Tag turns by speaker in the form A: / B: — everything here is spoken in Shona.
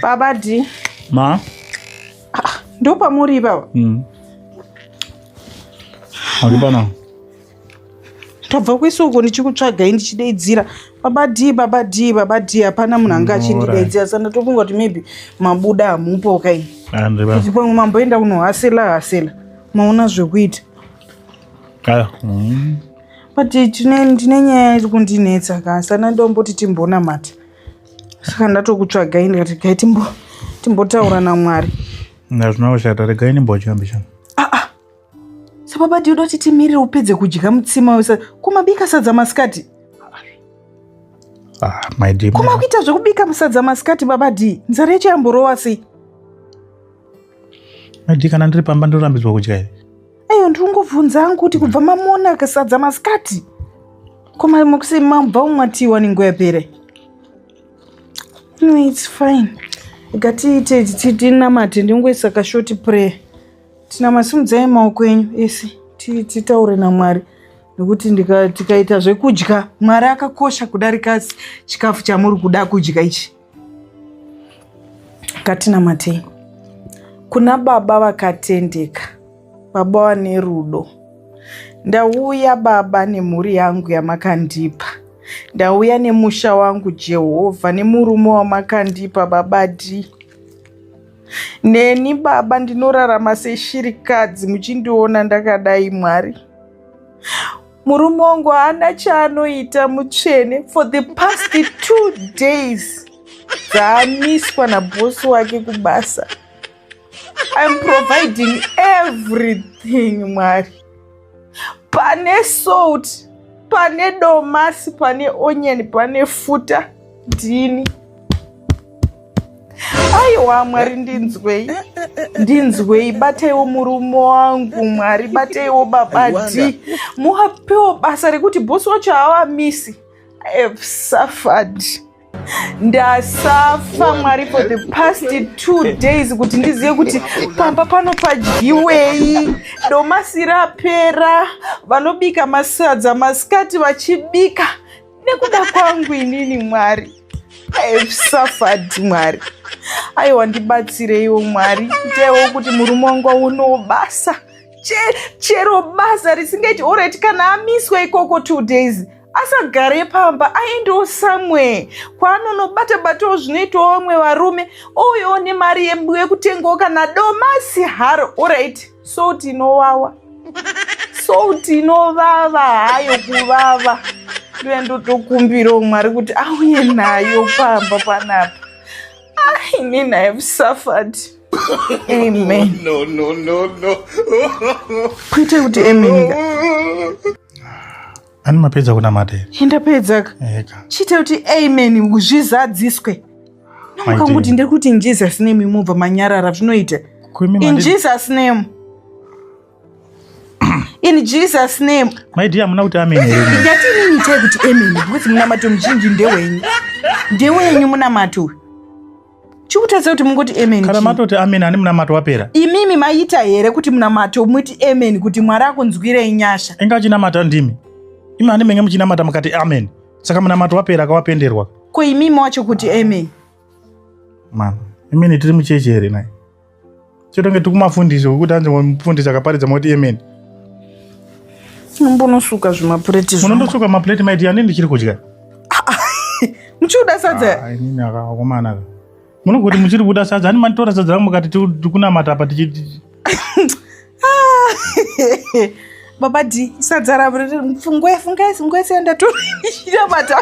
A: Baba D.
B: Ma?
A: Ndo pamuri baba?
B: Alibana.
A: Tabva kwesoko ndichikutsvagai ndichidaidzira. Baba D hapana munhu anga achindidaidzira saka ndatofunga kuti maybe mabuda hamupo kai. Kuti pamwe mamboenda kunohasela. Maona zvekuita.
B: Kaya.
A: But tine nyaya iri kundinetsa kasana ndomboti timbonamata. Saka ndatokutsvagai ndikati kai timbotaura naMwari.
B: Zvinoshata regai nimbochambisha.
A: Sababa ndinoda kuti timirire upedze kudya mutsima wese. Kumabika sadza masikati.
B: My dear.
A: Kumakuita zvekubika musadza masikati baba D. Nzara yachiyamborova sei?
B: My dear, kana ndiri pamba ndorambidzwa kudya here.
A: Ayo ndingovhunza hangu kuti kubva mamona kasadza masikati. Koma mukuse mabva umwatiwa nenguva yapera. No, it's fine. Ngatiite tinamate ndingoisa kashoti prayer. Tinamasimudzai maoko enyu ese titaure naMwari nekuti tikaita zvekudya Mwari akakosha kudarika chikafu chamuri kuda kudya ichi. Ngatinamatei. Kuna baba vakatendeka, baba vane rudo. Ndauya baba nemhuri yangu yamakandipa. Ndauya nemusha wangu Jehovha nemurume wamakandipa baba D. Neni baba ndinorarama seshirikadzi muchindiona ndakadai Mwari. Murume wangu haana chaanoita mutsvene for the past 2 days dzaamiswa nabhosi wake kubasa. I'm providing everything Mwari. Pane salt, pane domasi, pane onion, pane futa, ndini. Aiwa Mwari ndinzwei, bataiwo murume wangu Mwari, bataiwo baba D. Muhapewo basa rekuti bhosi wacho haavamisi. I have suffered. Ndasafa Mwari for the past 2 days kuti ndizive kuti pamba panopadyiwei. Domasi rapera, vanobika masadza masikati vachibika. Nekuda kwangu inini Mwari. I have suffered Mwari. Aiwa ndibatsireiwo Mwari. Itaiwo kuti murume wangu aunewo basa. Chero basa risingaiti alright kana amiswa ikoko 2 days. Asagare pamba aendewo somewhere kwaanonobata-batawo zvinoitawo vamwe varume ouyawo nemari yekutengawo kana domasi haro. Alright, salt inowawa, salt inovava hayo kuvava. Ndoendotokumbirawo Mwari kuti auye nayo pamba panapa. Inini I have suffered. Amen.
B: No.
A: Kuite kuti amen.
B: Ani mapedza kunamata here?
A: Ndapedza. Chite kuti amen zvizadziswe. Nomukanguti ndiri kuti in Jesus name mubva manyarara zvinoita. In Jesus name. In Jesus name.
B: My dear, muna kuti amen here.
A: Ngatini niite kuti amen because munamato muzhinji ndewenyu. Ndewenyu munamato. Chikutadza kuti mungoti amen.
B: Kana matoti amen ani munamato wapera.
A: Imimi maita here kuti munamato muti amen kuti Mwari akunzwirei nyasha.
B: Ingachinamata ndimi. Imani menge muchinamata mukati amen. Saka munamato wapera akawapenderwa.
A: Ko imimi wacho kuti amen.
B: Man, imeni tiri muchechi here naye. Chotonge tikumafundiswa kuti anze mufundisi akaparidza moti amen.
A: Mbonosuka zvimapureti zvako.
B: Munondosuka mapureti maiti ani ndichiri kudya.
A: Muchiuda sadza.
B: Inini akakomana. Munogoti muchiri kuda sadza ani manitora sadza rangu mukati tikunamata apa tichiti.
A: Baba D, sadza ravo fungai senda to ndichinamata.